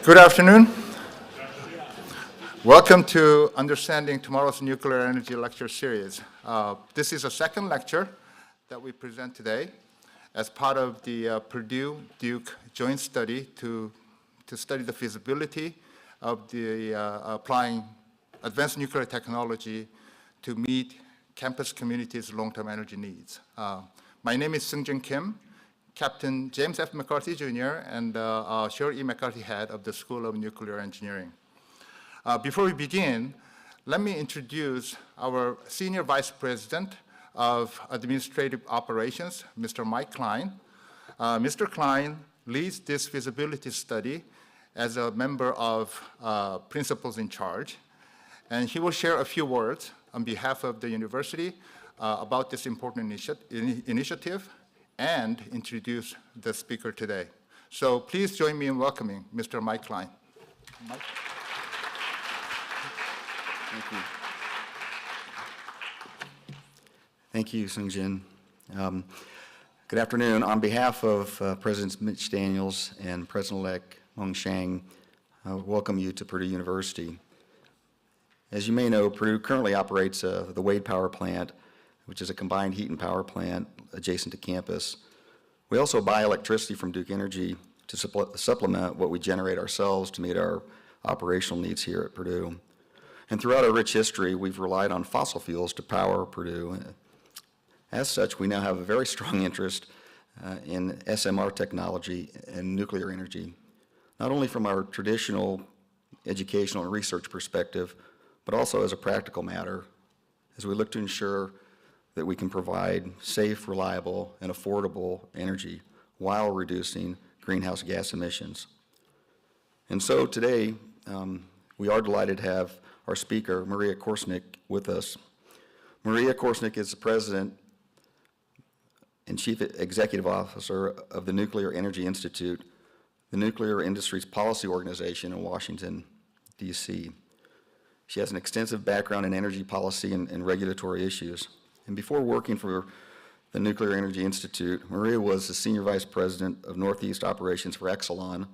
Good afternoon. Welcome to Understanding Tomorrow's Nuclear Energy Lecture Series. This is a second lecture that we present today as part of the Purdue-Duke joint study to study the feasibility of the applying advanced nuclear technology to meet campus communities' long-term energy needs. My name is Seung-Jin Kim, Captain James F. McCarthy Jr. and Cheryl E. McCarthy Head of the School of Nuclear Engineering. Before we begin, let me introduce our Senior Vice President of Administrative Operations, Mr. Mike Klein. Mr. Klein leads this feasibility study as a member of Principals in Charge, and he will share a few words on behalf of the university about this important initiative and introduce the speaker today. So please join me in welcoming Mr. Mike Klein. Mike. Thank you. Thank you, Seung-Jin. Good afternoon. On behalf of Presidents Mitch Daniels and President-elect Meng Shang, I welcome you to Purdue University. As you may know, Purdue currently operates the Wade Power Plant, which is a combined heat and power plant adjacent to campus. We also buy electricity from Duke Energy to supplement what we generate ourselves to meet our operational needs here at Purdue. And throughout our rich history, we've relied on fossil fuels to power Purdue. As such, we now have a very strong interest in SMR technology and nuclear energy, not only from our traditional educational and research perspective, but also as a practical matter, as we look to ensure that we can provide safe, reliable, and affordable energy while reducing greenhouse gas emissions. And so today, we are delighted to have our speaker, Maria Korsnick, with us. Maria Korsnick is the President and Chief Executive Officer of the Nuclear Energy Institute, the nuclear industry's policy organization in Washington, D.C. She has an extensive background in energy policy and regulatory issues. And before working for the Nuclear Energy Institute, Maria was the Senior Vice President of Northeast Operations for Exelon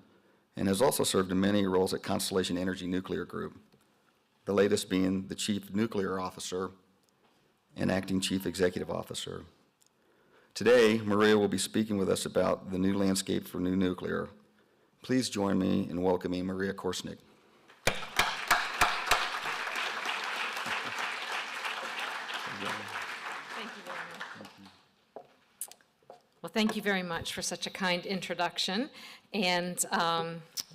and has also served in many roles at Constellation Energy Nuclear Group, the latest being the Chief Nuclear Officer and Acting Chief Executive Officer. Today, Maria will be speaking with us about the new landscape for new nuclear. Please join me in welcoming Maria Korsnick. Well, thank you very much for such a kind introduction and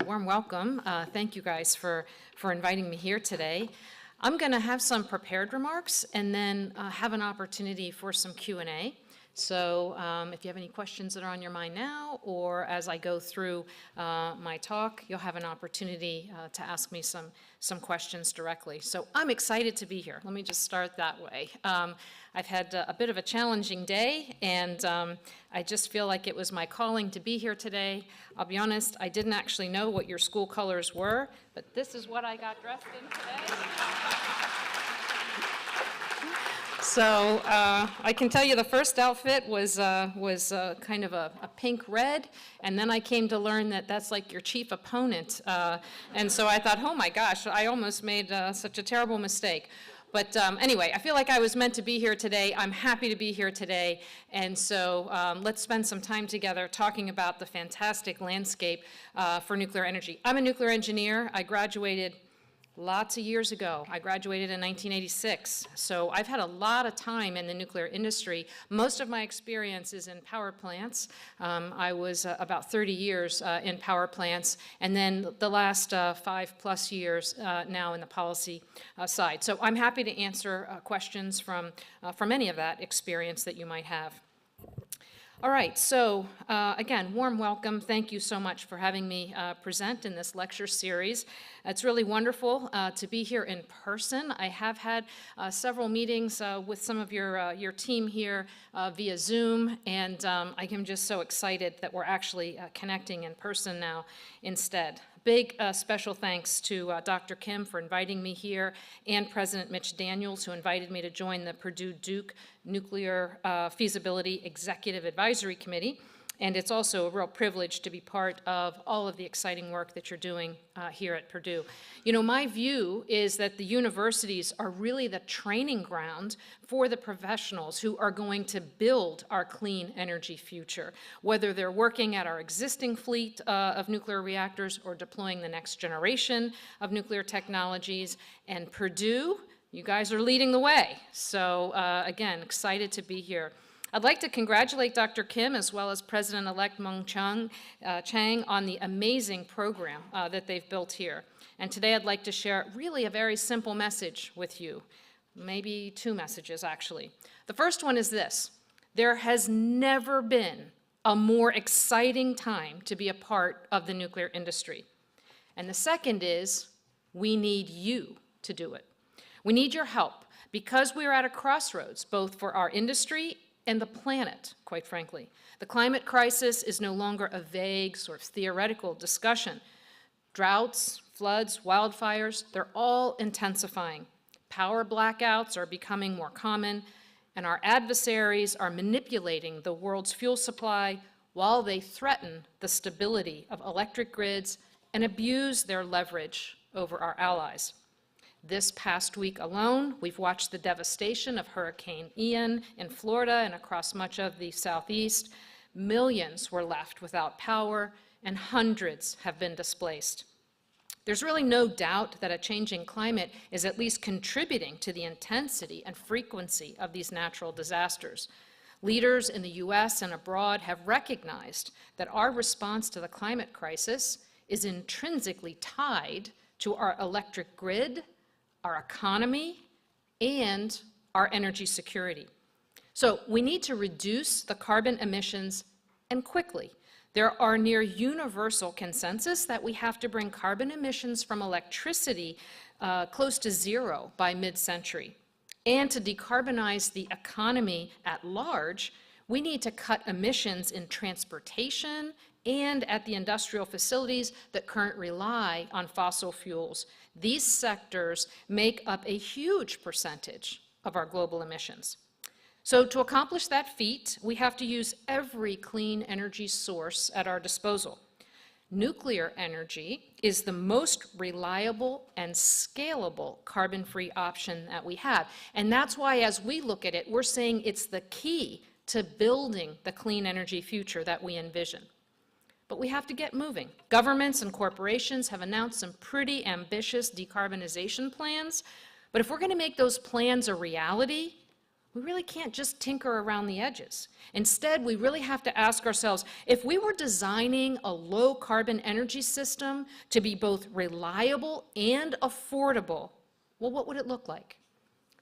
warm welcome. Thank you guys for inviting me here today. I'm going to have some prepared remarks and then have an opportunity for some Q&A. So if you have any questions that are on your mind now or as I go through my talk, you'll have an opportunity to ask me some questions directly. So I'm excited to be here. Let me just start that way. I've had a bit of a challenging day, and I just feel like it was my calling to be here today. I'll be honest, I didn't actually know what your school colors were, but this is what I got dressed in today. So I can tell you the first outfit was kind of a pink red, and then I came to learn that that's like your chief opponent. And so I thought, oh my gosh, I almost made such a terrible mistake. But anyway, I feel like I was meant to be here today. I'm happy to be here today. And so let's spend some time together talking about the fantastic landscape for nuclear energy. I'm a nuclear engineer. I graduated lots of years ago. I graduated in 1986. So I've had a lot of time in the nuclear industry. Most of my experience is in power plants. I was about 30 years in power plants, and then the last 5+ years now in the policy side. So I'm happy to answer questions from any of that experience that you might have. All right, so again, warm welcome. Thank you so much for having me present in this lecture series. It's really wonderful to be here in person. I have had several meetings with some of your team here via Zoom, and I am just so excited that we're actually connecting in person now instead. Big special thanks to Dr. Kim for inviting me here and President Mitch Daniels, who invited me to join the Purdue-Duke Nuclear Feasibility Executive Advisory Committee. And it's also a real privilege to be part of all of the exciting work that you're doing here at Purdue. You know, my view is that the universities are really the training ground for the professionals who are going to build our clean energy future, whether they're working at our existing fleet of nuclear reactors or deploying the next generation of nuclear technologies. And Purdue, you guys are leading the way. So again, excited to be here. I'd like to congratulate Dr. Kim as well as President-elect Mung Chang on the amazing program that they've built here. And today I'd like to share really a very simple message with you, maybe two messages actually. The first one is this: there has never been a more exciting time to be a part of the nuclear industry. And the second is, we need you to do it. We need your help because we are at a crossroads, both for our industry and the planet, quite frankly. The climate crisis is no longer a vague, sort of theoretical discussion. Droughts, floods, wildfires, they're all intensifying. Power blackouts are becoming more common, and our adversaries are manipulating the world's fuel supply while they threaten the stability of electric grids and abuse their leverage over our allies. This past week alone, we've watched the devastation of Hurricane Ian in Florida and across much of the Southeast. Millions were left without power, and hundreds have been displaced. There's really no doubt that a changing climate is at least contributing to the intensity and frequency of these natural disasters. Leaders in the U.S. and abroad have recognized that our response to the climate crisis is intrinsically tied to our electric grid, our economy, and our energy security. So we need to reduce the carbon emissions, and quickly. There are near universal consensus that we have to bring carbon emissions from electricity close to zero by mid-century. And to decarbonize the economy at large, we need to cut emissions in transportation and at the industrial facilities that currently rely on fossil fuels. These sectors make up a huge percentage of our global emissions. So to accomplish that feat, we have to use every clean energy source at our disposal. Nuclear energy is the most reliable and scalable carbon-free option that we have. And that's why, as we look at it, we're saying it's the key to building the clean energy future that we envision. But we have to get moving. Governments and corporations have announced some pretty ambitious decarbonization plans, but if we're going to make those plans a reality, we really can't just tinker around the edges. Instead, we really have to ask ourselves, if we were designing a low-carbon energy system to be both reliable and affordable, well, what would it look like?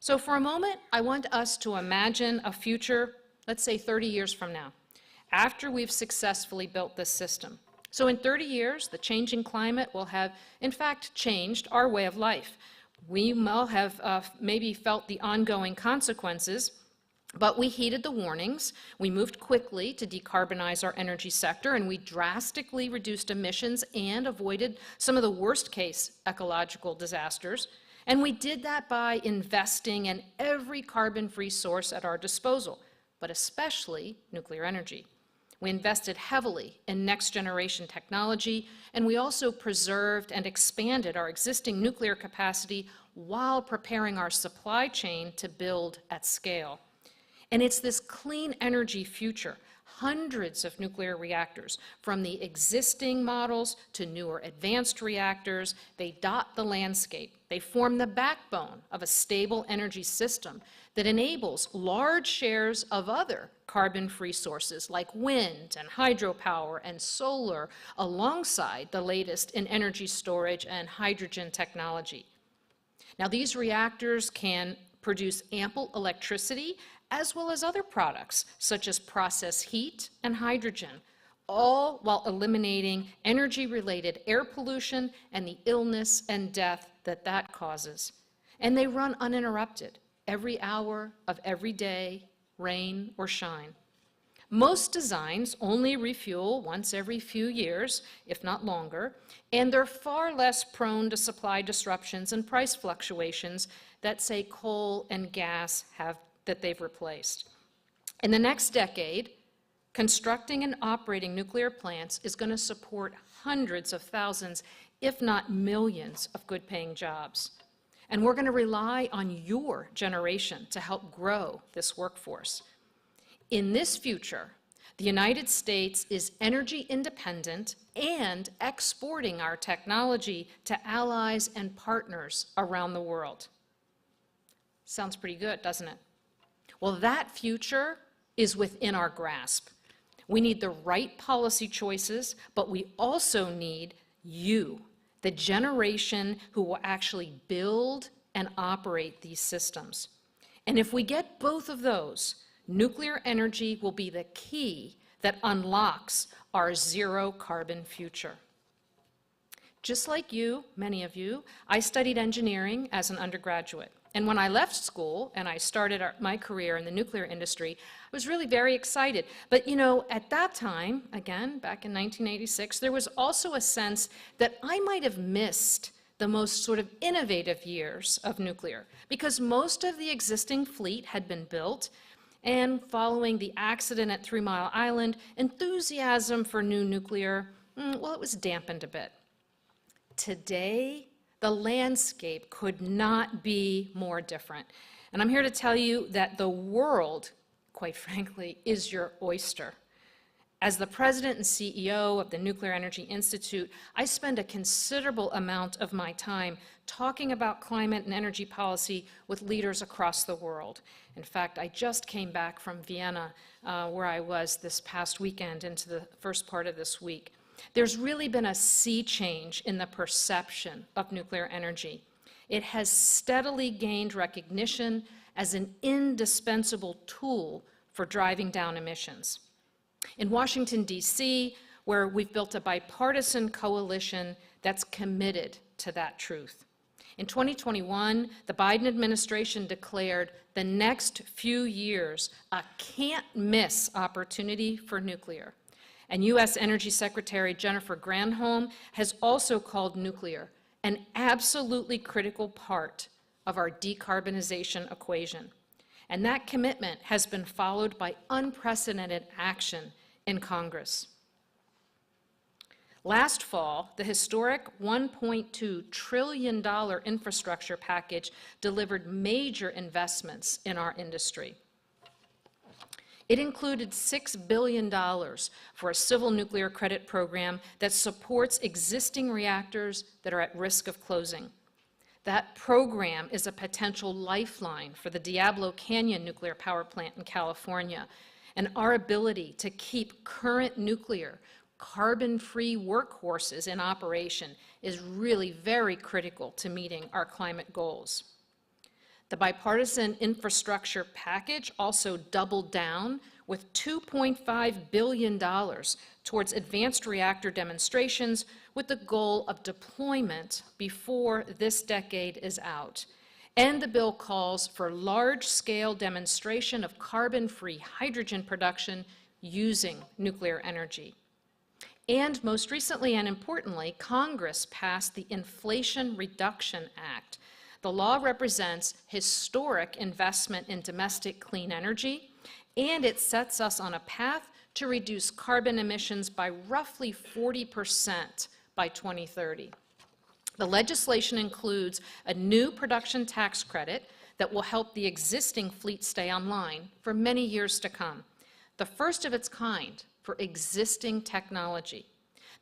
So for a moment, I want us to imagine a future, let's say 30 years from now, after we've successfully built this system. So in 30 years, the changing climate will have, in fact, changed our way of life. We will have maybe felt the ongoing consequences, but we heeded the warnings. We moved quickly to decarbonize our energy sector, and we drastically reduced emissions and avoided some of the worst-case ecological disasters. And we did that by investing in every carbon-free source at our disposal, but especially nuclear energy. We invested heavily in next-generation technology, and we also preserved and expanded our existing nuclear capacity while preparing our supply chain to build at scale. And it's this clean energy future, hundreds of nuclear reactors, from the existing models to newer advanced reactors. They dot the landscape. They form the backbone of a stable energy system that enables large shares of other carbon-free sources like wind and hydropower and solar, alongside the latest in energy storage and hydrogen technology. Now, these reactors can produce ample electricity as well as other products such as process heat and hydrogen, all while eliminating energy-related air pollution and the illness and death that causes. And they run uninterrupted every hour of every day, rain or shine. Most designs only refuel once every few years, if not longer, and they're far less prone to supply disruptions and price fluctuations that, say, coal and gas have that they've replaced. In the next decade, Constructing and operating nuclear plants is going to support hundreds of thousands, if not millions, of good-paying jobs. And we're going to rely on your generation to help grow this workforce. In this future, the United States is energy independent and exporting our technology to allies and partners around the world. Sounds pretty good, doesn't it? Well, that future is within our grasp. We need the right policy choices, but we also need you, the generation who will actually build and operate these systems. And if we get both of those, nuclear energy will be the key that unlocks our zero carbon future. Just like you, many of you, I studied engineering as an undergraduate. And when I left school and I started my career in the nuclear industry, I was really very excited. But you know, at that time, again, back in 1986, there was also a sense that I might have missed the most sort of innovative years of nuclear, because most of the existing fleet had been built, and following the accident at 3 Mile Island, enthusiasm for new nuclear, well, it was dampened a bit. Today, the landscape could not be more different. And I'm here to tell you that the world, quite frankly, is your oyster. As the president and CEO of the Nuclear Energy Institute, I spend a considerable amount of my time talking about climate and energy policy with leaders across the world. In fact, I just came back from Vienna, where I was this past weekend into the first part of this week. There's really been a sea change in the perception of nuclear energy. It has steadily gained recognition as an indispensable tool for driving down emissions. In Washington, D.C., where we've built a bipartisan coalition that's committed to that truth. In 2021, the Biden administration declared the next few years a can't-miss opportunity for nuclear. And U.S. Energy Secretary Jennifer Granholm has also called nuclear an absolutely critical part of our decarbonization equation. And that commitment has been followed by unprecedented action in Congress. Last fall, the historic $1.2 trillion infrastructure package delivered major investments in our industry. It included $6 billion for a civil nuclear credit program that supports existing reactors that are at risk of closing. That program is a potential lifeline for the Diablo Canyon nuclear power plant in California, and our ability to keep current nuclear carbon-free workhorses in operation is really very critical to meeting our climate goals. The bipartisan infrastructure package also doubled down with $2.5 billion towards advanced reactor demonstrations with the goal of deployment before this decade is out. And the bill calls for large-scale demonstration of carbon-free hydrogen production using nuclear energy. And most recently and importantly, Congress passed the Inflation Reduction Act. The law represents historic investment in domestic clean energy, and it sets us on a path to reduce carbon emissions by roughly 40% by 2030. The legislation includes a new production tax credit that will help the existing fleet stay online for many years to come, the first of its kind for existing technology.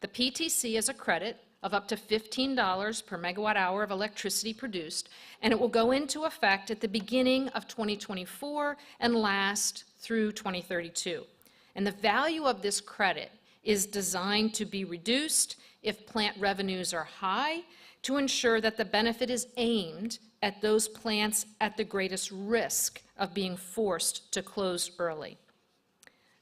The PTC is a credit of up to $15 per megawatt hour of electricity produced, and it will go into effect at the beginning of 2024 and last through 2032. And the value of this credit is designed to be reduced if plant revenues are high, to ensure that the benefit is aimed at those plants at the greatest risk of being forced to close early.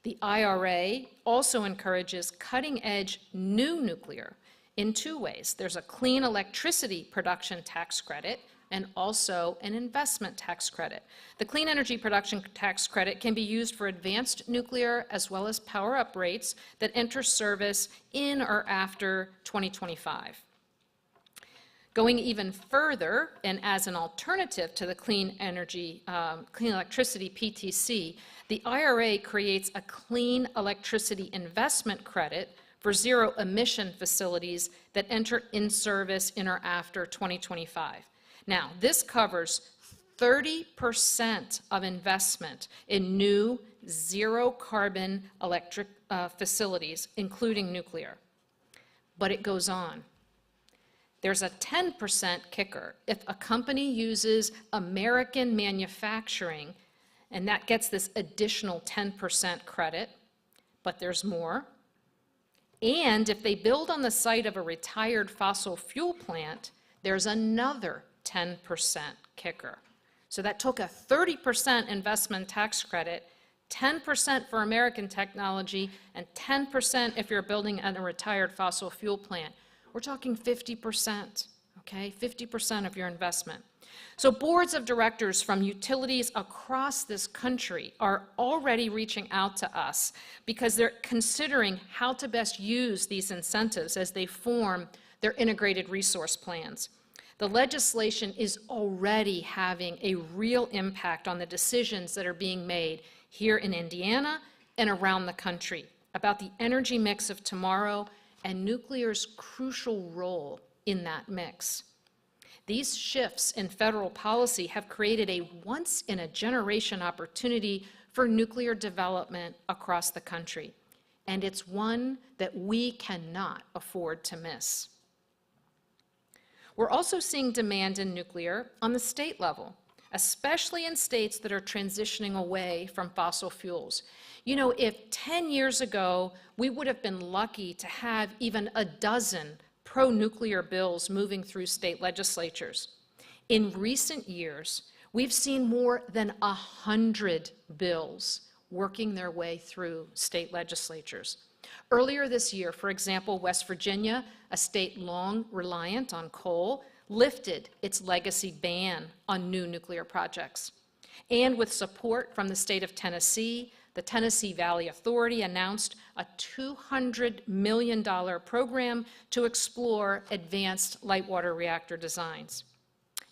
The IRA also encourages cutting-edge new nuclear in two ways. There's a clean electricity production tax credit and also an investment tax credit. The clean energy production tax credit can be used for advanced nuclear as well as power-up rates that enter service in or after 2025. Going even further, and as an alternative to the clean electricity PTC, the IRA creates a clean electricity investment credit for zero-emission facilities that enter in service in or after 2025. Now, this covers 30% of investment in new zero-carbon electric facilities, including nuclear. But it goes on. There's a 10% kicker. If a company uses American manufacturing, and that gets this additional 10% credit, but there's more. And if they build on the site of a retired fossil fuel plant, there's another 10% kicker. So that took a 30% investment tax credit, 10% for American technology, and 10% if you're building at a retired fossil fuel plant. We're talking 50%, okay? 50% of your investment. So boards of directors from utilities across this country are already reaching out to us because they're considering how to best use these incentives as they form their integrated resource plans. The legislation is already having a real impact on the decisions that are being made here in Indiana and around the country about the energy mix of tomorrow and nuclear's crucial role in that mix. These shifts in federal policy have created a once-in-a-generation opportunity for nuclear development across the country, and it's one that we cannot afford to miss. We're also seeing demand in nuclear on the state level, especially in states that are transitioning away from fossil fuels. You know, if 10 years ago, we would have been lucky to have even a dozen pro-nuclear bills moving through state legislatures. In recent years, we've seen more than 100 bills working their way through state legislatures. Earlier this year, for example, West Virginia, a state long reliant on coal, lifted its legacy ban on new nuclear projects. And with support from the state of Tennessee, the Tennessee Valley Authority announced a $200 million program to explore advanced light water reactor designs.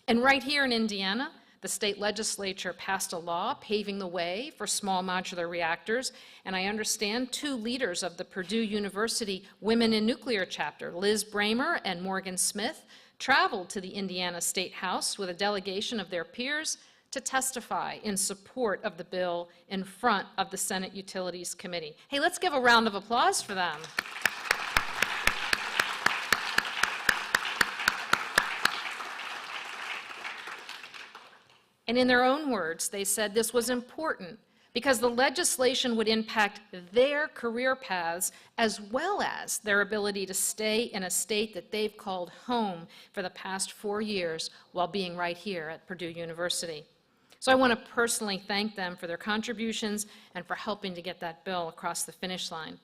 And right here in Indiana, the state legislature passed a law paving the way for small modular reactors, and I understand 2 leaders of the Purdue University Women in Nuclear chapter, Liz Bramer and Morgan Smith, traveled to the Indiana State House with a delegation of their peers to testify in support of the bill in front of the Senate Utilities Committee. Hey, let's give a round of applause for them. And in their own words, they said this was important because the legislation would impact their career paths as well as their ability to stay in a state that they've called home for the past 4 years while being right here at Purdue University. So I want to personally thank them for their contributions and for helping to get that bill across the finish line.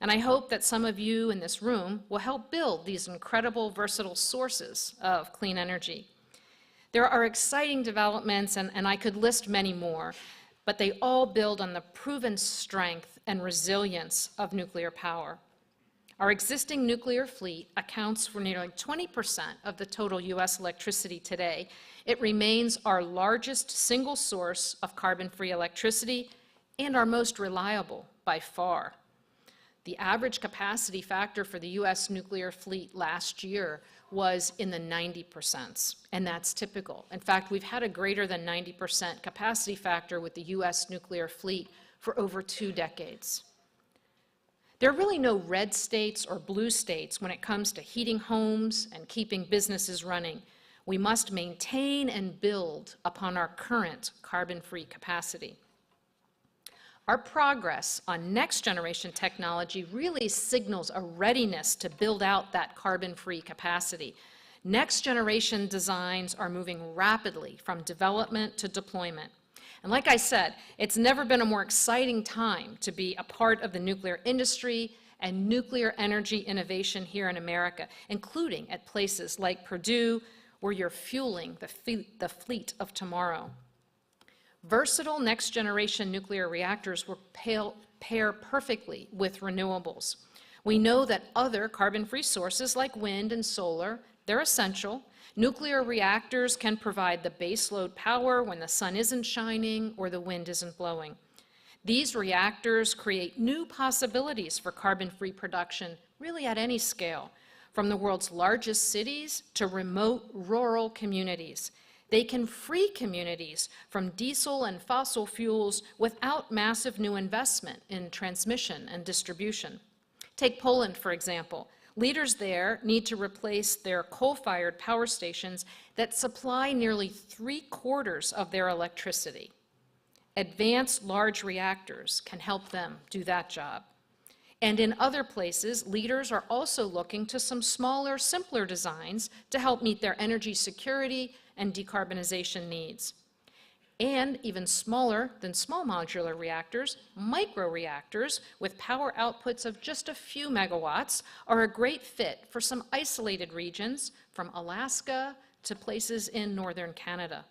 And I hope that some of you in this room will help build these incredible, versatile sources of clean energy. There are exciting developments, and I could list many more, but they all build on the proven strength and resilience of nuclear power. Our existing nuclear fleet accounts for nearly 20% of the total U.S. electricity today. It remains our largest single source of carbon-free electricity and our most reliable by far. The average capacity factor for the U.S. nuclear fleet last year was in the 90%, and that's typical. In fact, we've had a greater than 90% capacity factor with the U.S. nuclear fleet for over 2 decades. There are really no red states or blue states when it comes to heating homes and keeping businesses running. We must maintain and build upon our current carbon-free capacity. Our progress on next-generation technology really signals a readiness to build out that carbon-free capacity. Next-generation designs are moving rapidly from development to deployment. And like I said, it's never been a more exciting time to be a part of the nuclear industry and nuclear energy innovation here in America, including at places like Purdue, where you're fueling the fleet of tomorrow. Versatile next-generation nuclear reactors will pair perfectly with renewables. We know that other carbon-free sources like wind and solar, they're essential, Nuclear reactors can provide the baseload power when the sun isn't shining or the wind isn't blowing. These reactors create new possibilities for carbon-free production, really at any scale, from the world's largest cities to remote rural communities. They can free communities from diesel and fossil fuels without massive new investment in transmission and distribution. Take Poland, for example. Leaders there need to replace their coal-fired power stations that supply nearly 3/4 of their electricity. Advanced large reactors can help them do that job. And in other places, leaders are also looking to some smaller, simpler designs to help meet their energy security and decarbonization needs. And even smaller than small modular reactors, microreactors with power outputs of just a few megawatts are a great fit for some isolated regions from Alaska to places in northern Canada.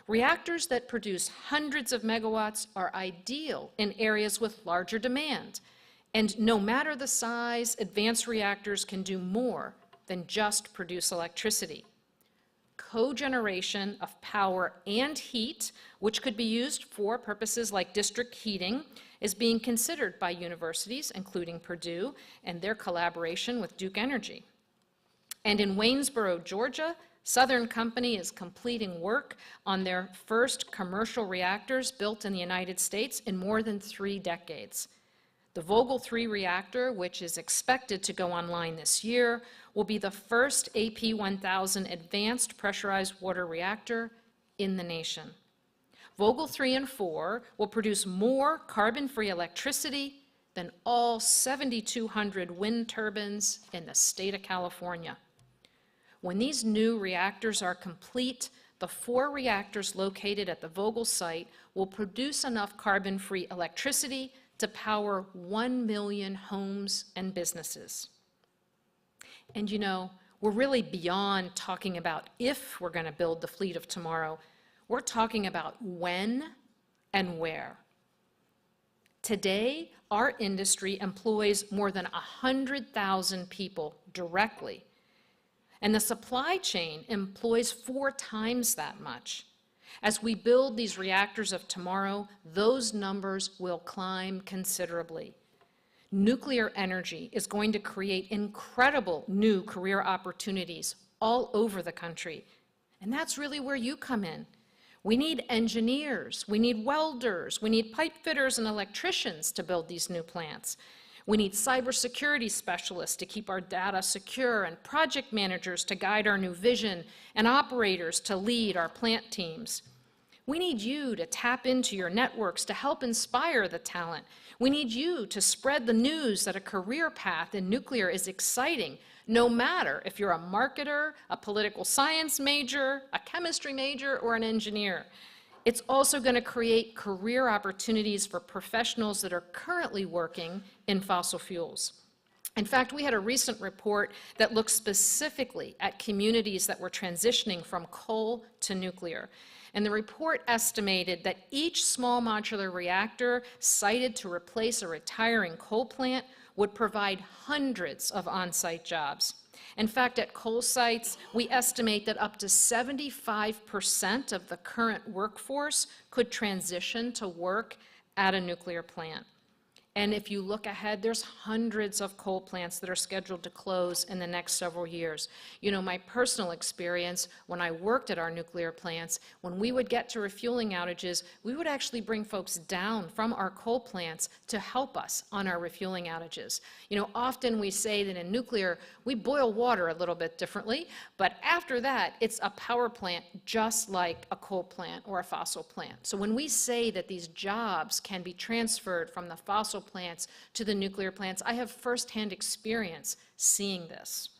Reactors that produce hundreds of megawatts are ideal in areas with larger demand. And no matter the size, advanced reactors can do more than just produce electricity. Cogeneration of power and heat, which could be used for purposes like district heating, is being considered by universities, including Purdue, and their collaboration with Duke Energy. And in Waynesboro, Georgia, Southern Company is completing work on their first commercial reactors built in the United States in more than 3 decades. The Vogtle 3 reactor, which is expected to go online this year, will be the first AP1000 advanced pressurized water reactor in the nation. Vogtle 3 and 4 will produce more carbon-free electricity than all 7,200 wind turbines in the state of California. When these new reactors are complete, the 4 reactors located at the Vogtle site will produce enough carbon-free electricity to power 1 million homes and businesses. And you know, we're really beyond talking about if we're going to build the fleet of tomorrow. We're talking about when and where. Today, our industry employs more than 100,000 people directly, and the supply chain employs 4 times that much. As we build these reactors of tomorrow, those numbers will climb considerably. Nuclear energy is going to create incredible new career opportunities all over the country. And that's really where you come in. We need engineers, we need welders, we need pipe fitters and electricians to build these new plants. We need cybersecurity specialists to keep our data secure, and project managers to guide our new vision, and operators to lead our plant teams. We need you to tap into your networks to help inspire the talent. We need you to spread the news that a career path in nuclear is exciting, no matter if you're a marketer, a political science major, a chemistry major, or an engineer. It's also going to create career opportunities for professionals that are currently working in fossil fuels. In fact, we had a recent report that looked specifically at communities that were transitioning from coal to nuclear. And the report estimated that each small modular reactor sited to replace a retiring coal plant would provide hundreds of on-site jobs. In fact, at coal sites, we estimate that up to 75% of the current workforce could transition to work at a nuclear plant. And if you look ahead, there's hundreds of coal plants that are scheduled to close in the next several years. You know, my personal experience when I worked at our nuclear plants, when we would get to refueling outages, we would actually bring folks down from our coal plants to help us on our refueling outages. You know, often we say that in nuclear, we boil water a little bit differently, but after that, it's a power plant just like a coal plant or a fossil plant. So when we say that these jobs can be transferred from the fossil plants to the nuclear plants, I have firsthand experience seeing this.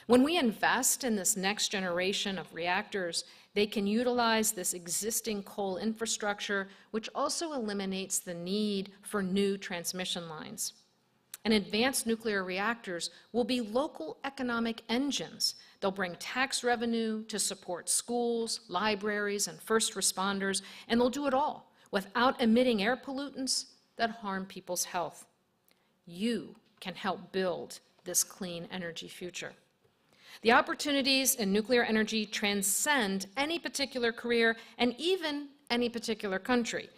When we invest in this next generation of reactors, they can utilize this existing coal infrastructure, which also eliminates the need for new transmission lines. And advanced nuclear reactors will be local economic engines. They'll bring tax revenue to support schools, libraries, and first responders, and they'll do it all without emitting air pollutants that harm people's health. You can help build this clean energy future. The opportunities in nuclear energy transcend any particular career and even any particular country.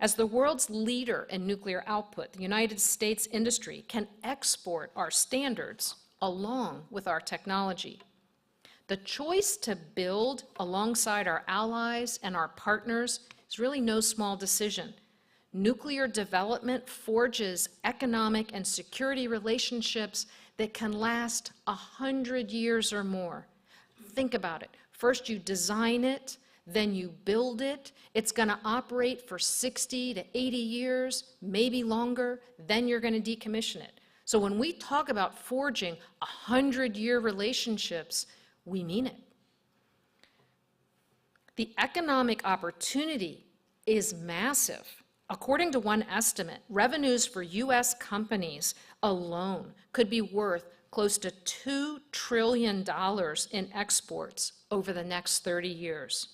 As the world's leader in nuclear output, the United States industry can export our standards along with our technology. The choice to build alongside our allies and our partners is really no small decision. Nuclear development forges economic and security relationships that can last 100 years or more. Think about it. First you design it, then you build it. It's going to operate for 60 to 80 years, maybe longer, then you're going to decommission it. So when we talk about forging 100-year relationships, we mean it. The economic opportunity is massive. According to one estimate, revenues for U.S. companies alone could be worth close to $2 trillion in exports over the next 30 years.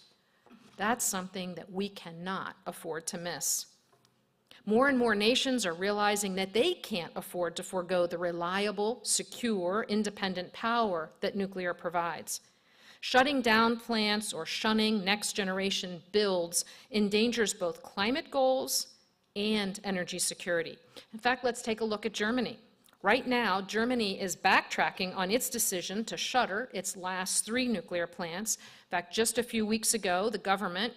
That's something that we cannot afford to miss. More and more nations are realizing that they can't afford to forego the reliable, secure, independent power that nuclear provides. Shutting down plants or shunning next-generation builds endangers both climate goals and energy security. In fact, let's take a look at Germany. Right now, Germany is backtracking on its decision to shutter its last 3 nuclear plants. In fact, just a few weeks ago, the government,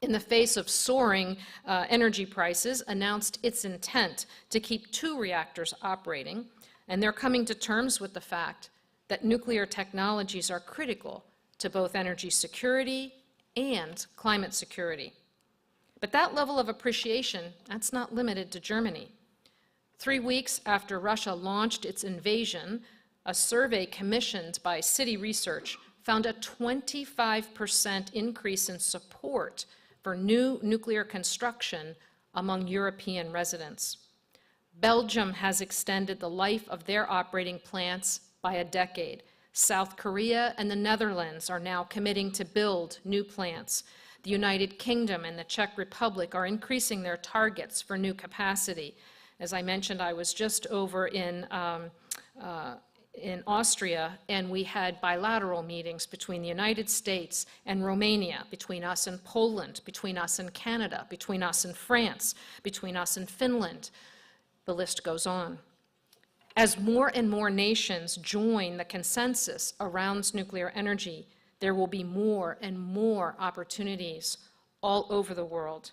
in the face of soaring energy prices, announced its intent to keep 2 reactors operating, and they're coming to terms with the fact that nuclear technologies are critical to both energy security and climate security. But that level of appreciation, that's not limited to Germany. 3 weeks after Russia launched its invasion, a survey commissioned by City Research found a 25% increase in support for new nuclear construction among European residents. Belgium has extended the life of their operating plants by a decade. South Korea and the Netherlands are now committing to build new plants. The United Kingdom and the Czech Republic are increasing their targets for new capacity. As I mentioned, I was just over in Austria, and we had bilateral meetings between the United States and Romania, between us and Poland, between us and Canada, between us and France, between us and Finland. The list goes on. As more and more nations join the consensus around nuclear energy, there will be more and more opportunities all over the world.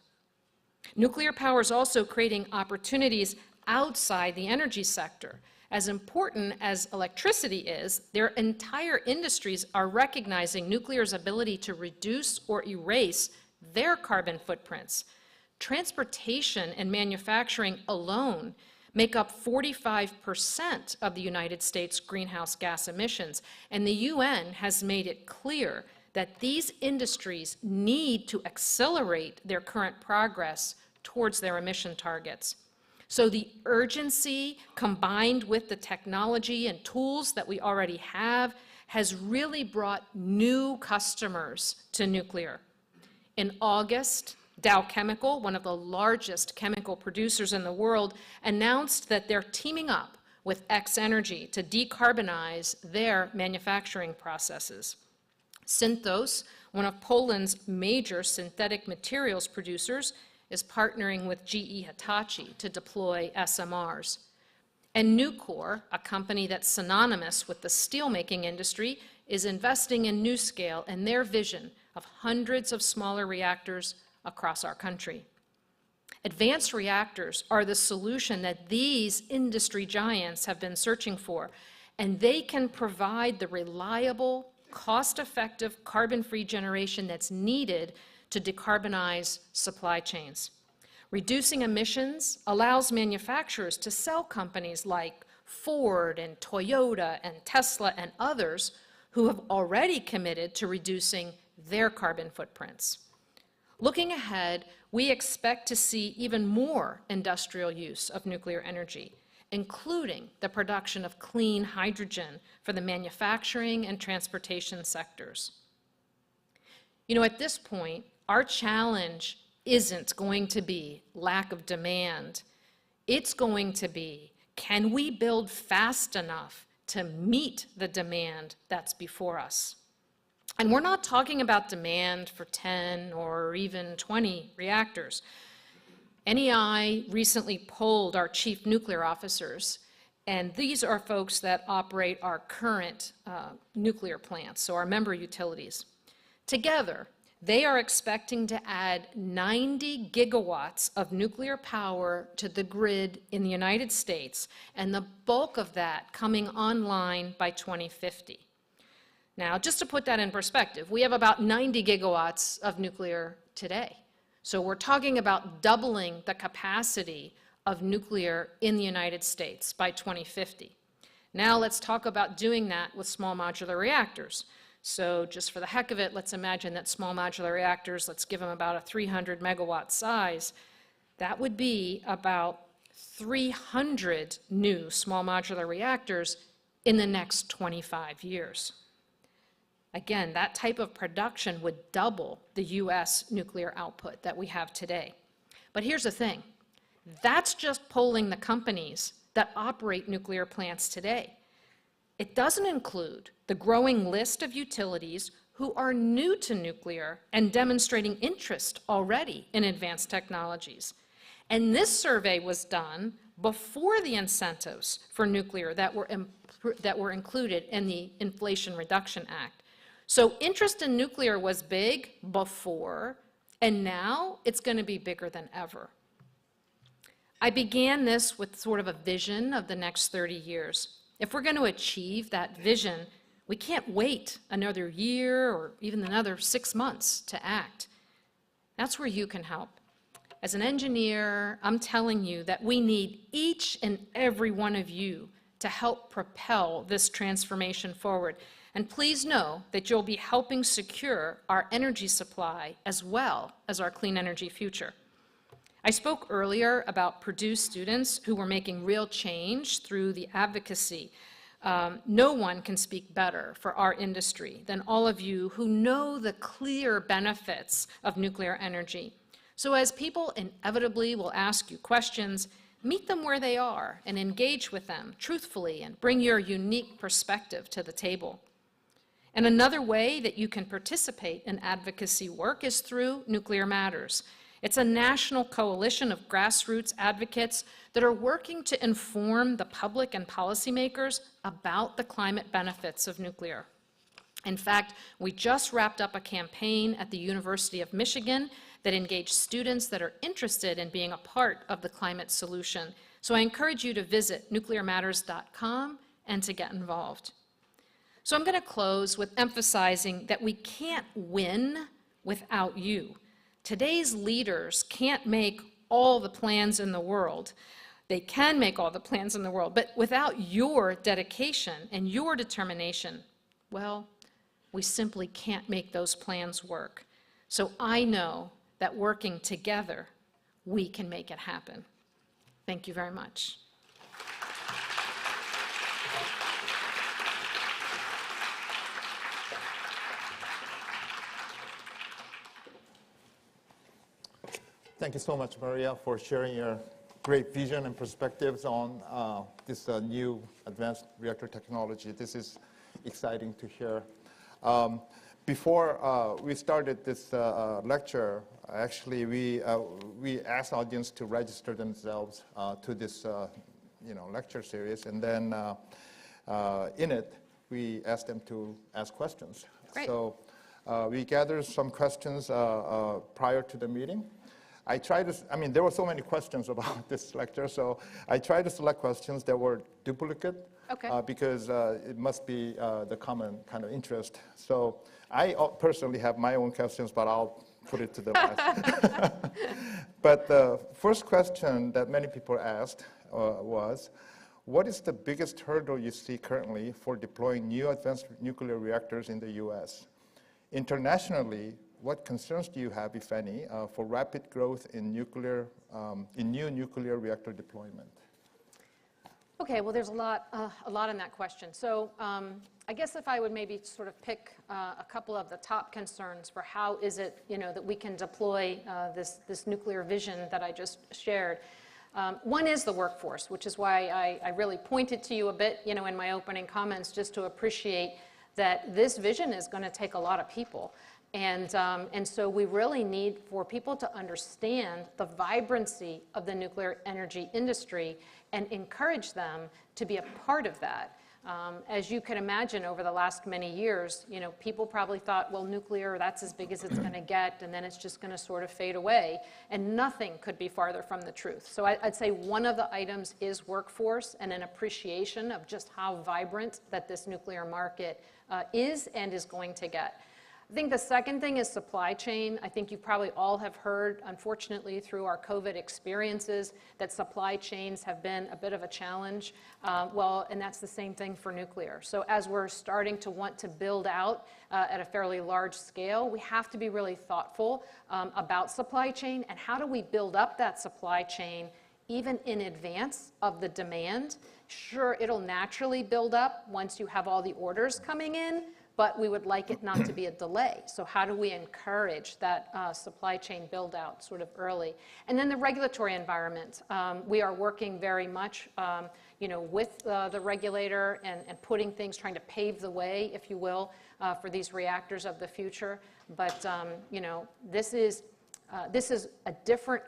Nuclear power is also creating opportunities outside the energy sector. As important as electricity is, their entire industries are recognizing nuclear's ability to reduce or erase their carbon footprints. Transportation and manufacturing alone make up 45% of the United States' greenhouse gas emissions, and the UN has made it clear that these industries need to accelerate their current progress towards their emission targets. So the urgency combined with the technology and tools that we already have has really brought new customers to nuclear. In August, Dow Chemical, one of the largest chemical producers in the world, announced that they're teaming up with X-Energy to decarbonize their manufacturing processes. Synthos, one of Poland's major synthetic materials producers, is partnering with GE Hitachi to deploy SMRs. And Nucor, a company that's synonymous with the steelmaking industry, is investing in NuScale and their vision of hundreds of smaller reactors across our country. Advanced reactors are the solution that these industry giants have been searching for, and they can provide the reliable, cost-effective, carbon-free generation that's needed to decarbonize supply chains. Reducing emissions allows manufacturers to sell companies like Ford and Toyota and Tesla and others who have already committed to reducing their carbon footprints. Looking ahead, we expect to see even more industrial use of nuclear energy, including the production of clean hydrogen for the manufacturing and transportation sectors. You know, at this point, our challenge isn't going to be lack of demand. It's going to be, can we build fast enough to meet the demand that's before us. And we're not talking about demand for 10 or even 20 reactors. NEI recently polled our chief nuclear officers, and these are folks that operate our current nuclear plants, so our member utilities. Together, they are expecting to add 90 gigawatts of nuclear power to the grid in the United States, and the bulk of that coming online by 2050. Now, just to put that in perspective, we have about 90 gigawatts of nuclear today. So we're talking about doubling the capacity of nuclear in the United States by 2050. Now let's talk about doing that with small modular reactors. So just for the heck of it, let's imagine that small modular reactors, let's give them about a 300 megawatt size. That would be about 300 new small modular reactors in the next 25 years. Again, that type of production would double the US nuclear output that we have today. But here's the thing, that's just polling the companies that operate nuclear plants today. It doesn't include the growing list of utilities who are new to nuclear and demonstrating interest already in advanced technologies. And this survey was done before the incentives for nuclear that were included in the Inflation Reduction Act. So interest in nuclear was big before, and now it's going to be bigger than ever. I began this with sort of a vision of the next 30 years. If we're going to achieve that vision, we can't wait another year or even another 6 months to act. That's where you can help. As an engineer, I'm telling you that we need each and every one of you to help propel this transformation forward. And please know that you'll be helping secure our energy supply as well as our clean energy future. I spoke earlier about Purdue students who were making real change through the advocacy. No one can speak better for our industry than all of you who know the clear benefits of nuclear energy. So as people inevitably will ask you questions, meet them where they are and engage with them truthfully and bring your unique perspective to the table. And another way that you can participate in advocacy work is through Nuclear Matters. It's a national coalition of grassroots advocates that are working to inform the public and policymakers about the climate benefits of nuclear. In fact, we just wrapped up a campaign at the University of Michigan that engaged students that are interested in being a part of the climate solution. So I encourage you to visit nuclearmatters.com and to get involved. So I'm going to close with emphasizing that we can't win without you. Today's leaders can't make all the plans in the world. They can make all the plans in the world, but without your dedication and your determination, well, we simply can't make those plans work. So I know that working together, we can make it happen. Thank you very much. Thank you so much, Maria, for sharing your great vision and perspectives on this new advanced reactor technology. This is exciting to hear. Before we started this lecture, actually we asked audience to register themselves to this lecture series, and then in it we asked them to ask questions. Great. So we gathered some questions prior to the meeting. There were so many questions about this lecture, so I tried to select questions that were duplicate, Okay. Because it must be the common kind of interest. So I personally have my own questions, but I'll put it to the last. But the first question that many people asked was, what is the biggest hurdle you see currently for deploying new advanced nuclear reactors in the US? Internationally, what concerns do you have, if any, for rapid growth in new nuclear reactor deployment? Okay, well, there's a lot in that question. So I guess if I would maybe sort of pick a couple of the top concerns for how is it, that we can deploy this nuclear vision that I just shared. One is the workforce, which is why I really pointed to you a bit, in my opening comments, just to appreciate that this vision is going to take a lot of people. And so we really need for people to understand the vibrancy of the nuclear energy industry and encourage them to be a part of that. As you can imagine, over the last many years, people probably thought, well, nuclear, that's as big as it's going to get, and then it's just going to sort of fade away. And nothing could be farther from the truth. So I'd say one of the items is workforce and an appreciation of just how vibrant that this nuclear market is and is going to get. I think the second thing is supply chain. I think you probably all have heard, unfortunately, through our COVID experiences, that supply chains have been a bit of a challenge. And that's the same thing for nuclear. So as we're starting to want to build out at a fairly large scale, we have to be really thoughtful about supply chain and how do we build up that supply chain even in advance of the demand. Sure, it'll naturally build up once you have all the orders coming in, but we would like it not to be a delay. So how do we encourage that supply chain build out sort of early? And then the regulatory environment. We are working very much with the regulator and putting things, trying to pave the way, if you will, for these reactors of the future. But this is a different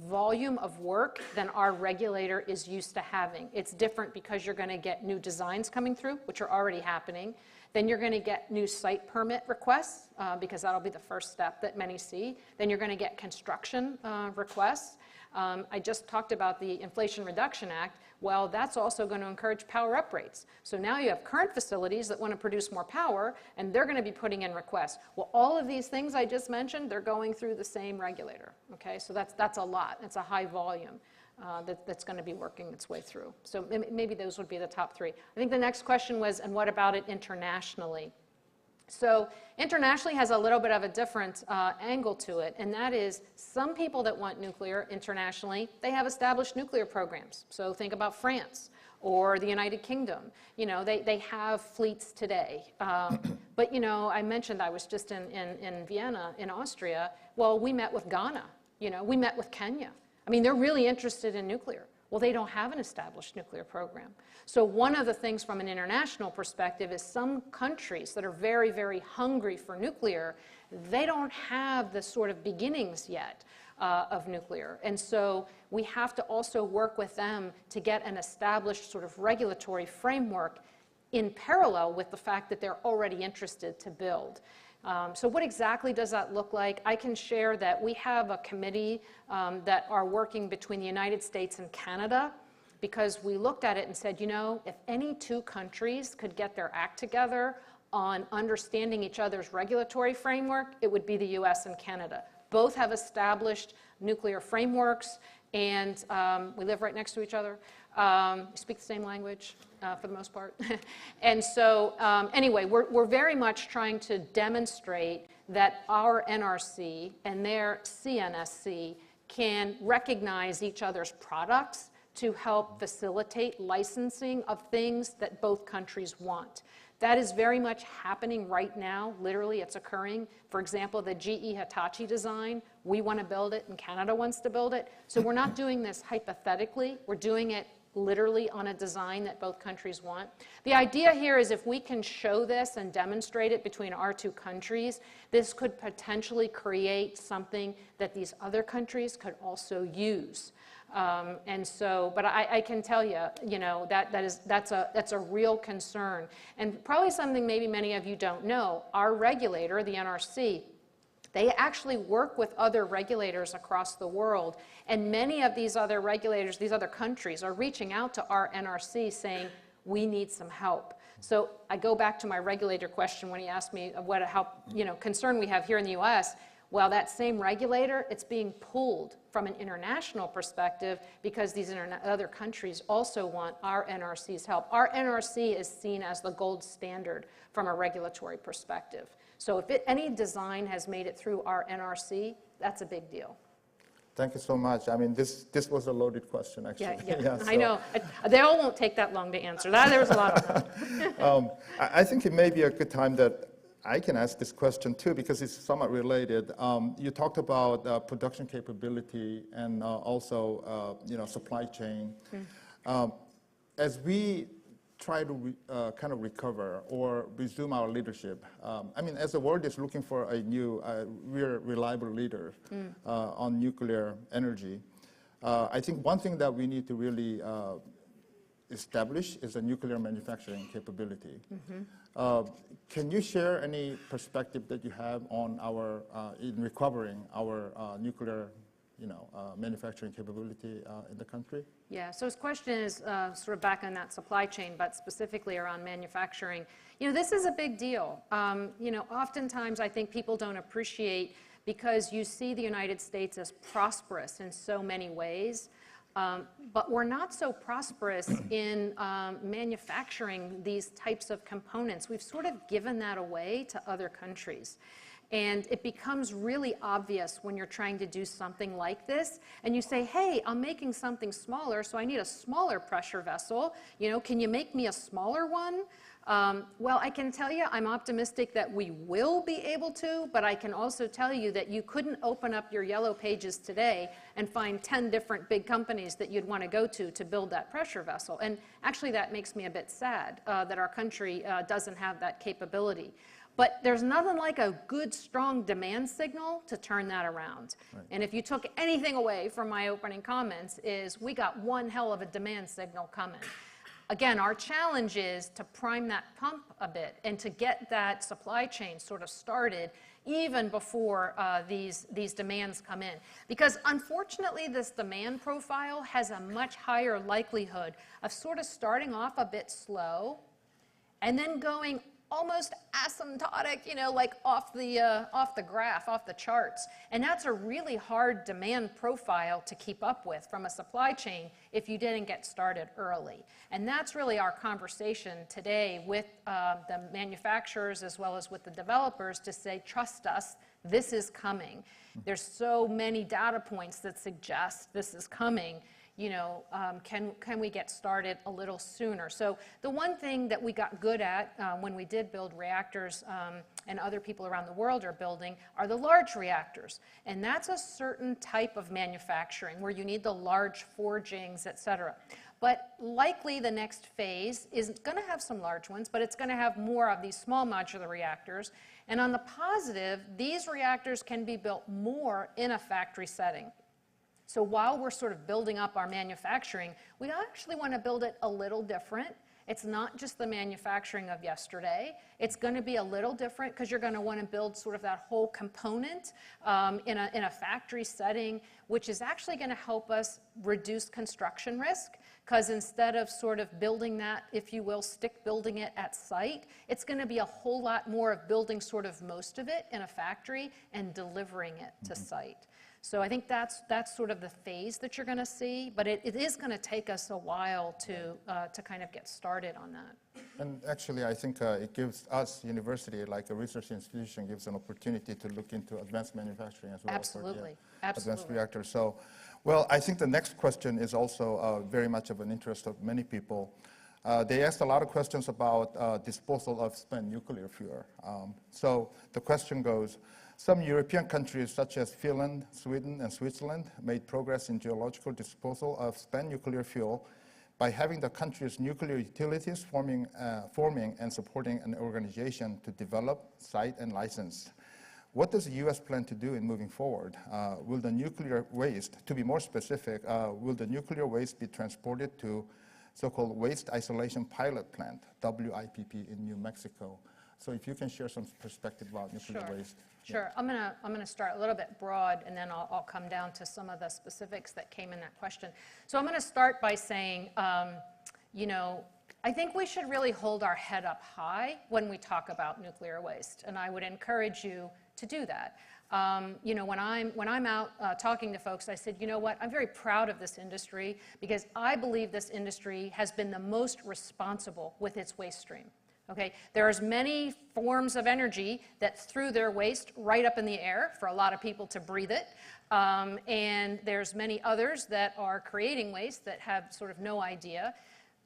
volume of work than our regulator is used to having. It's different because you're going to get new designs coming through, which are already happening. Then you're going to get new site permit requests, because that'll be the first step that many see. Then you're going to get construction requests. I just talked about the Inflation Reduction Act. Well, that's also going to encourage power uprates. So now you have current facilities that want to produce more power, and they're going to be putting in requests. Well, all of these things I just mentioned, they're going through the same regulator. Okay, so that's a lot. It's a high volume that's going to be working its way through. So maybe those would be the top three. I think the next question was, and what about it internationally? So internationally has a little bit of a different angle to it, and that is some people that want nuclear internationally, they have established nuclear programs. So think about France or the United Kingdom. They have fleets today. But I mentioned I was just in Vienna, in Austria. Well, we met with Ghana. We met with Kenya. I mean, they're really interested in nuclear. Well, they don't have an established nuclear program. So one of the things from an international perspective is some countries that are very, very hungry for nuclear, they don't have the sort of beginnings yet of nuclear. And so we have to also work with them to get an established sort of regulatory framework in parallel with the fact that they're already interested to build. So what exactly does that look like? I can share that we have a committee that are working between the United States and Canada, because we looked at it and said, if any two countries could get their act together on understanding each other's regulatory framework, it would be the US and Canada. Both have established nuclear frameworks, and we live right next to each other. Speak the same language for the most part. And so anyway, we're very much trying to demonstrate that our NRC and their CNSC can recognize each other's products to help facilitate licensing of things that both countries want. That is very much happening right now. Literally, it's occurring. For example, the GE Hitachi design, we want to build it and Canada wants to build it. So we're not doing this hypothetically. We're doing it literally on a design that both countries want. The idea here is if we can show this and demonstrate it between our two countries, this could potentially create something that these other countries could also use. But I can tell you, that's a real concern. And probably something maybe many of you don't know, our regulator, the NRC, they actually work with other regulators across the world. And many of these other regulators, these other countries, are reaching out to our NRC saying, we need some help. So I go back to my regulator question when he asked me how concern we have here in the US. Well, that same regulator, it's being pulled from an international perspective because these other countries also want our NRC's help. Our NRC is seen as the gold standard from a regulatory perspective. So if any design has made it through our NRC, that's a big deal. Thank you so much. I mean, this was a loaded question, actually. Yeah, I know. They all won't take that long to answer. There's a lot of them. I think it may be a good time that I can ask this question too because it's somewhat related. You talked about production capability and also, supply chain. As we try to kind of recover or resume our leadership, as the world is looking for a new, real reliable leader on nuclear energy, I think one thing that we need to really establish is a nuclear manufacturing capability. Can you share any perspective that you have on our in recovering our nuclear, manufacturing capability in the country? Yeah, so his question is sort of back on that supply chain, but specifically around manufacturing. This is a big deal. Oftentimes I think people don't appreciate, because you see the United States as prosperous in so many ways, but we're not so prosperous in manufacturing these types of components. We've sort of given that away to other countries. And it becomes really obvious when you're trying to do something like this, and you say, hey, I'm making something smaller, so I need a smaller pressure vessel. Can you make me a smaller one? Well, I can tell you I'm optimistic that we will be able to, but I can also tell you that you couldn't open up your yellow pages today and find 10 different big companies that you'd want to go to build that pressure vessel. And actually that makes me a bit sad that our country doesn't have that capability. But there's nothing like a good, strong demand signal to turn that around. Right. And if you took anything away from my opening comments, is we got one hell of a demand signal coming. Again, our challenge is to prime that pump a bit and to get that supply chain sort of started even before these demands come in. Because unfortunately, this demand profile has a much higher likelihood of sort of starting off a bit slow and then going almost asymptotic, like off the graph, off the charts. And that's a really hard demand profile to keep up with from a supply chain if you didn't get started early. And that's really our conversation today with the manufacturers as well as with the developers to say, trust us, this is coming. There's so many data points that suggest this is coming. Can we get started a little sooner? So the one thing that we got good at when we did build reactors, and other people around the world are building, are the large reactors. And that's a certain type of manufacturing where you need the large forgings, et cetera. But likely the next phase is going to have some large ones, but it's going to have more of these small modular reactors. And on the positive, these reactors can be built more in a factory setting. So while we're sort of building up our manufacturing, we actually want to build it a little different. It's not just the manufacturing of yesterday. It's going to be a little different because you're going to want to build sort of that whole component in a factory setting, which is actually going to help us reduce construction risk. Because instead of sort of building that, if you will, stick building it at site, it's going to be a whole lot more of building sort of most of it in a factory and delivering it to site. So I think that's sort of the phase that you're going to see, but it is going to take us a while to kind of get started on that. And actually, I think it gives us, university, like a research institution, gives an opportunity to look into advanced manufacturing as well. Absolutely, for, absolutely. Advanced reactors. So, well, I think the next question is also very much of an interest of many people. They asked a lot of questions about disposal of spent nuclear fuel. So the question goes, some European countries, such as Finland, Sweden, and Switzerland, made progress in geological disposal of spent nuclear fuel by having the country's nuclear utilities forming and supporting an organization to develop, site, and license. What does the U.S. plan to do in moving forward? Will the nuclear waste, to be more specific, will the nuclear waste be transported to so-called Waste Isolation Pilot Plant, WIPP, in New Mexico? So if you can share some perspective about nuclear waste. Sure. Yeah. I'm gonna start a little bit broad, and then I'll come down to some of the specifics that came in that question. So I'm going to start by saying, I think we should really hold our head up high when we talk about nuclear waste, and I would encourage you to do that. When I'm out talking to folks, I said, you know what, I'm very proud of this industry because I believe this industry has been the most responsible with its waste stream. Okay, there's many forms of energy that threw their waste right up in the air for a lot of people to breathe it, and there's many others that are creating waste that have sort of no idea.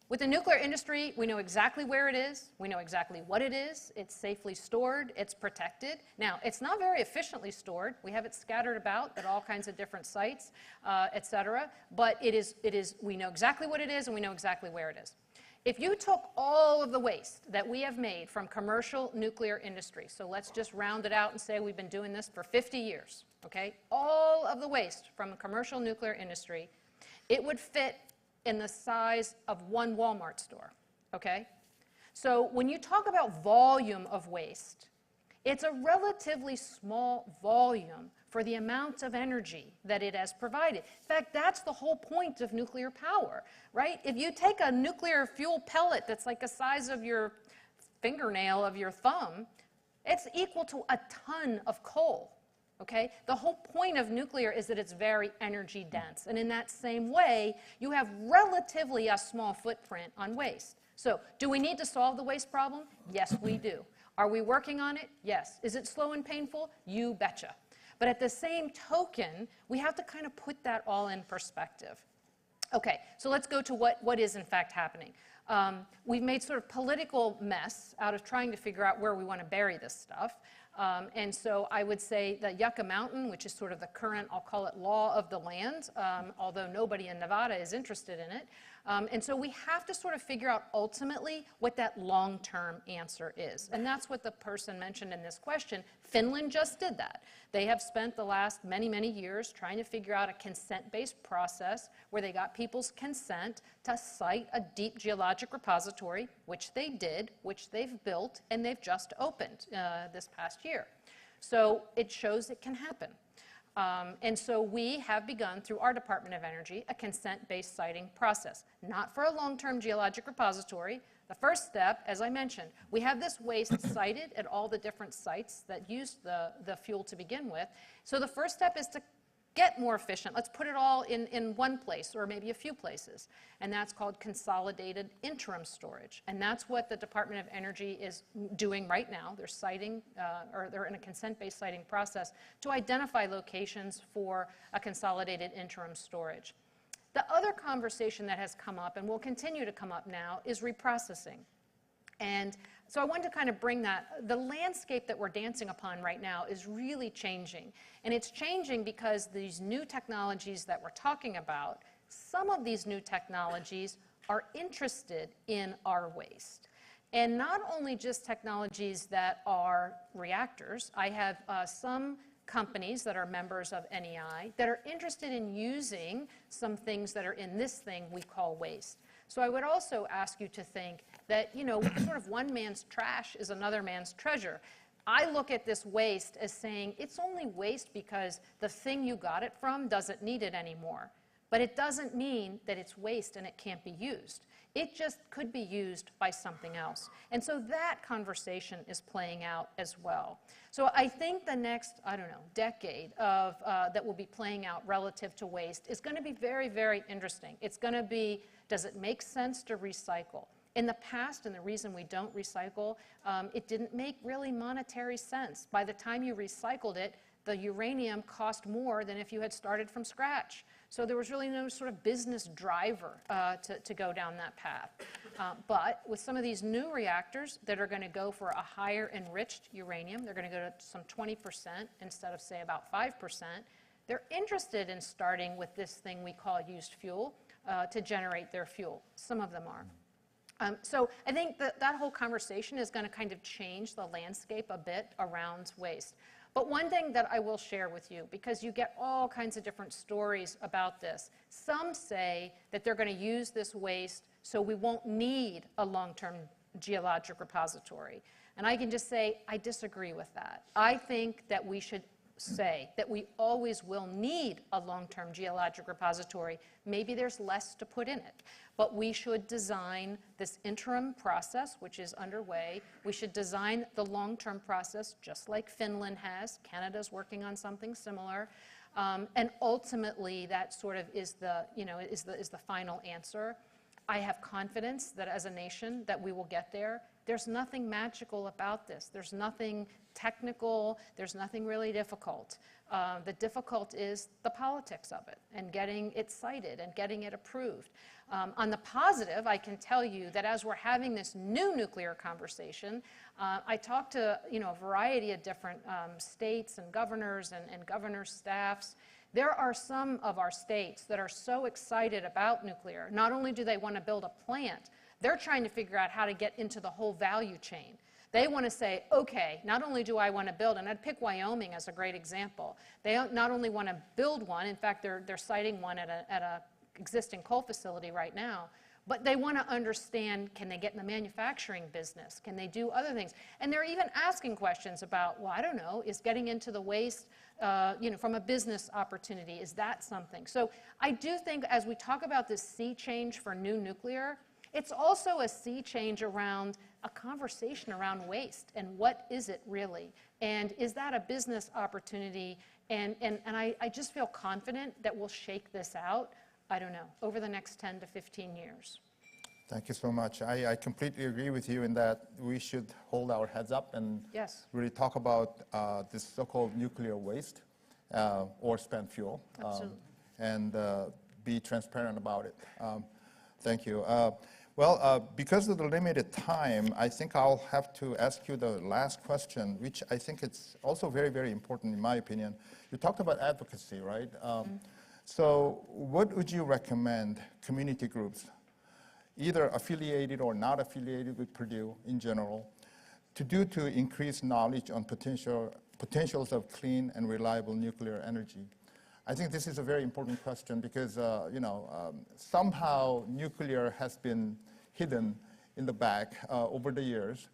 With the nuclear industry, we know exactly where it is. We know exactly what it is. It's safely stored. It's protected. Now, it's not very efficiently stored. We have it scattered about at all kinds of different sites, et cetera. But we know exactly what it is, and we know exactly where it is. If you took all of the waste that we have made from commercial nuclear industry, so let's just round it out and say we've been doing this for 50 years, okay? All of the waste from the commercial nuclear industry, it would fit in the size of one Walmart store, okay? So when you talk about volume of waste, it's a relatively small volume for the amount of energy that it has provided. In fact, that's the whole point of nuclear power, right? If you take a nuclear fuel pellet that's like the size of your fingernail of your thumb, it's equal to a ton of coal. Okay? The whole point of nuclear is that it's very energy dense. And in that same way, you have relatively a small footprint on waste. So do we need to solve the waste problem? Yes, we do. Are we working on it? Yes. Is it slow and painful? You betcha. But at the same token, we have to kind of put that all in perspective. Okay, so let's go to what is in fact happening. We've made sort of political mess out of trying to figure out where we want to bury this stuff. And so I would say that Yucca Mountain, which is sort of the current, I'll call it law of the land, although nobody in Nevada is interested in it. And so we have to sort of figure out ultimately what that long-term answer is. And that's what the person mentioned in this question. Finland just did that. They have spent the last many, many years trying to figure out a consent-based process where they got people's consent to site a deep geologic repository, which they did, which they've built, and they've just opened this past year. So it shows it can happen. And so we have begun, through our Department of Energy, a consent-based siting process. Not for a long-term geologic repository. The first step, as I mentioned, we have this waste sited at all the different sites that used the fuel to begin with. So the first step is to get more efficient. Let's put it all in one place or maybe a few places. And that's called consolidated interim storage. And that's what the Department of Energy is doing right now. They're siting, or they're in a consent-based siting process to identify locations for a consolidated interim storage. The other conversation that has come up and will continue to come up now is reprocessing. And so I wanted to kind of bring that. The landscape that we're dancing upon right now is really changing. And it's changing because these new technologies that we're talking about, some of these new technologies are interested in our waste. And not only just technologies that are reactors. I have some companies that are members of NEI that are interested in using some things that are in this thing we call waste. So I would also ask you to think that, you know, sort of one man's trash is another man's treasure. I look at this waste as saying it's only waste because the thing you got it from doesn't need it anymore. But it doesn't mean that it's waste and it can't be used. It just could be used by something else. And so that conversation is playing out as well. So I think the next, I don't know, decade of, that will be playing out relative to waste is going to be very, very interesting. It's going to be, does it make sense to recycle? In the past, and the reason we don't recycle, it didn't make really monetary sense. By the time you recycled it, the uranium cost more than if you had started from scratch. So there was really no sort of business driver to go down that path. But with some of these new reactors that are going to go for a higher enriched uranium, they're going to go to some 20% instead of, say, about 5%, they're interested in starting with this thing we call used fuel to generate their fuel. Some of them are. So I think that whole conversation is going to kind of change the landscape a bit around waste. But one thing that I will share with you, because you get all kinds of different stories about this, some say that they're going to use this waste so we won't need a long-term geologic repository. And I can just say I disagree with that. I think that we should say that we always will need a long-term geologic repository. Maybe there's less to put in it. But we should design this interim process, which is underway. We should design the long-term process just like Finland has. Canada's working on something similar. And ultimately, that sort of is the, is the final answer. I have confidence that as a nation that we will get there. There's nothing magical about this. There's nothing technical. There's nothing really difficult. The difficult is the politics of it and getting it cited and getting it approved. On the positive, I can tell you that as we're having this new nuclear conversation, I talked to a variety of different states and governors and governors' staffs. There are some of our states that are so excited about nuclear. Not only do they want to build a plant, they're trying to figure out how to get into the whole value chain. They want to say, okay, not only do I want to build, and I'd pick Wyoming as a great example. They not only want to build one, in fact, they're siting one at a existing coal facility right now, but they want to understand, can they get in the manufacturing business? Can they do other things? And they're even asking questions about, well, I don't know, is getting into the waste, from a business opportunity, is that something? So I do think as we talk about this sea change for new nuclear, it's also a sea change around a conversation around waste and what is it really? And is that a business opportunity? And I just feel confident that we'll shake this out, I don't know, over the next 10 to 15 years. Thank you so much. I completely agree with you in that we should hold our heads up and Yes. really talk about this so-called nuclear waste or spent fuel, Absolutely. and be transparent about it. Thank you. Because of the limited time, I think I'll have to ask you the last question, which I think it's also very, very important in my opinion. You talked about advocacy, right? So what would you recommend community groups, either affiliated or not affiliated with Purdue in general, to do to increase knowledge on potentials of clean and reliable nuclear energy? I think this is a very important question because, somehow nuclear has been hidden in the back over the years,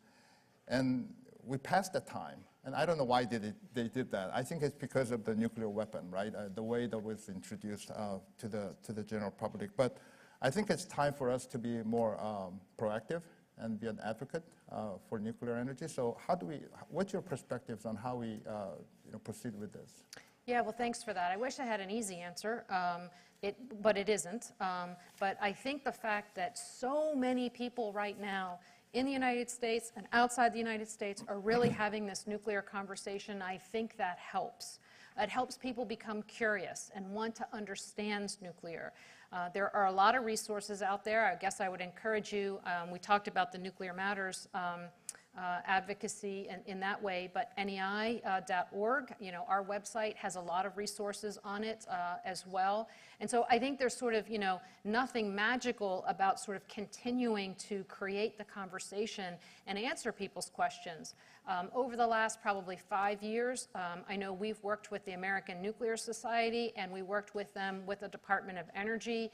and we passed that time. And I don't know why they did that. I think it's because of the nuclear weapon, right? The way that was introduced to the general public. But I think it's time for us to be more proactive and be an advocate for nuclear energy. So what's your perspectives on how we proceed with this? Yeah, well, thanks for that. I wish I had an easy answer, but it isn't. But I think the fact that so many people right now in the United States and outside the United States are really having this nuclear conversation, I think that helps. It helps people become curious and want to understand nuclear. There are a lot of resources out there. I guess I would encourage you, we talked about the Nuclear Matters advocacy in that way, but NEI.org, our website has a lot of resources on it as well. And so I think there's sort of, nothing magical about sort of continuing to create the conversation and answer people's questions. Over the last probably 5 years, I know we've worked with the American Nuclear Society, and we worked with them with the Department of Energy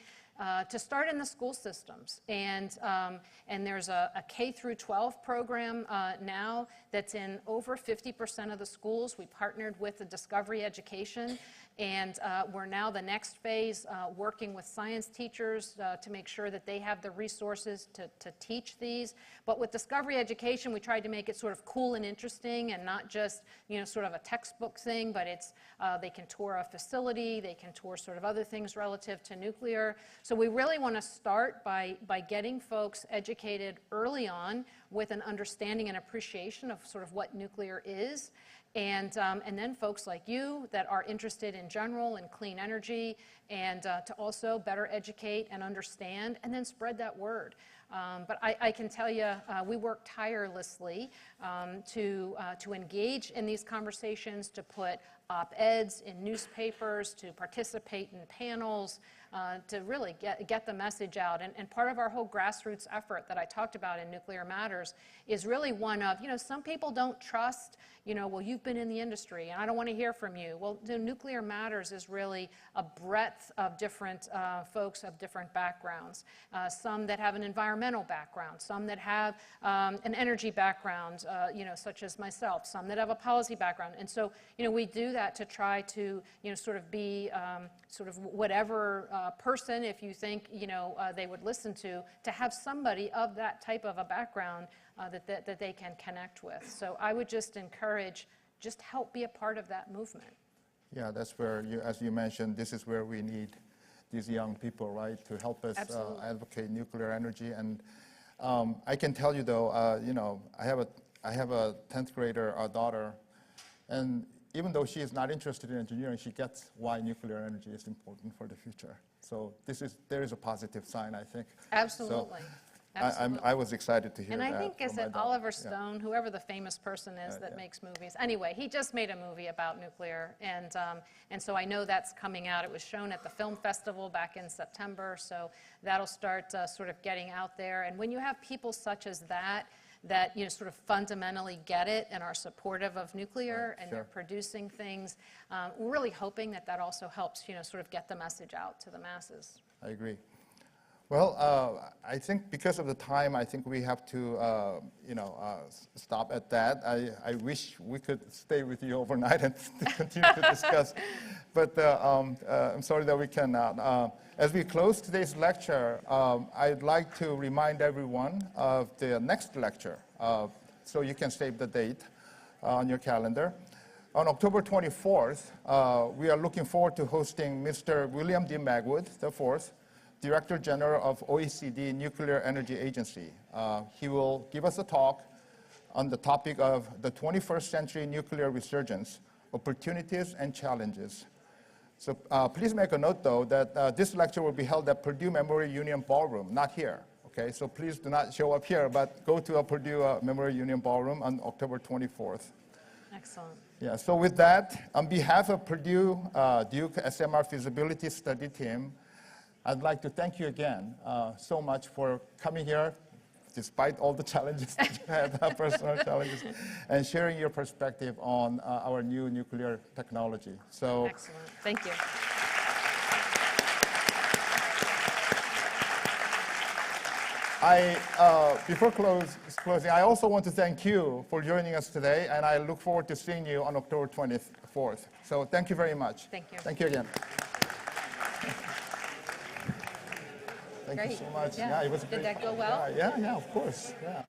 to start in the school systems. And there's a K through 12 program now that's in over 50% of the schools. We partnered with the Discovery Education, and we're now the next phase working with science teachers to make sure that they have the resources to teach these. But with Discovery Education, we tried to make it sort of cool and interesting and not just, sort of a textbook thing, but it's they can tour a facility, they can tour sort of other things relative to nuclear. So we really want to start by getting folks educated early on with an understanding and appreciation of sort of what nuclear is. And then folks like you that are interested in general and clean energy, and to also better educate and understand and then spread that word. But I can tell you, we work tirelessly to engage in these conversations, to put op-eds in newspapers, to participate in panels, to really get the message out. And part of our whole grassroots effort that I talked about in Nuclear Matters is really one of, some people don't trust, well, you've been in the industry and I don't want to hear from you. Well, the Nuclear Matters is really a breadth of different folks of different backgrounds. Some that have an environmental background, some that have an energy background, such as myself, some that have a policy background. And so, we do that to try to, sort of be sort of whatever person, if you think, they would listen to have somebody of that type of a background that they can connect with. So I would just encourage, just help be a part of that movement. Yeah, that's where, as you mentioned, this is where we need these young people, right, to help us advocate nuclear energy. And I can tell you though, you know, I have a 10th grader daughter, and even though she is not interested in engineering, she gets why nuclear energy is important for the future. So there is a positive sign, I think. Absolutely. So Absolutely. I was excited to hear And that. I think, is from my it daughter. Oliver Stone, whoever the famous person is that yeah. makes movies? Anyway, he just made a movie about nuclear, and so I know that's coming out. It was shown at the film festival back in September, so that'll start sort of getting out there. And when you have people such as that, you know, sort of fundamentally get it and are supportive of nuclear, and they're producing things, we're really hoping that that also helps, you know, sort of get the message out to the masses. I agree. Well, I think because of the time, I think we have to, you know, stop at that. I wish we could stay with you overnight and continue to discuss, but I'm sorry that we cannot. As we close today's lecture, I'd like to remind everyone of the next lecture, so you can save the date on your calendar. On October 24th, we are looking forward to hosting Mr. William D. Magwood, IV, Director General of OECD Nuclear Energy Agency. He will give us a talk on the topic of the 21st century nuclear resurgence, opportunities and challenges. So please make a note, though, that this lecture will be held at Purdue Memorial Union Ballroom, not here. Okay, so please do not show up here, but go to a Purdue Memorial Union Ballroom on October 24th. Excellent. Yeah, so with that, on behalf of Purdue Duke SMR Feasibility Study Team, I'd like to thank you again so much for coming here, despite all the challenges that you had, personal challenges, and sharing your perspective on our new nuclear technology. So, Excellent. Thank you. Before closing, I also want to thank you for joining us today, and I look forward to seeing you on October 24th. So thank you very much. Thank you. Thank you again. Thank you Great. so much. Yeah. It was Did great. that go well? Yeah, of course. Yeah.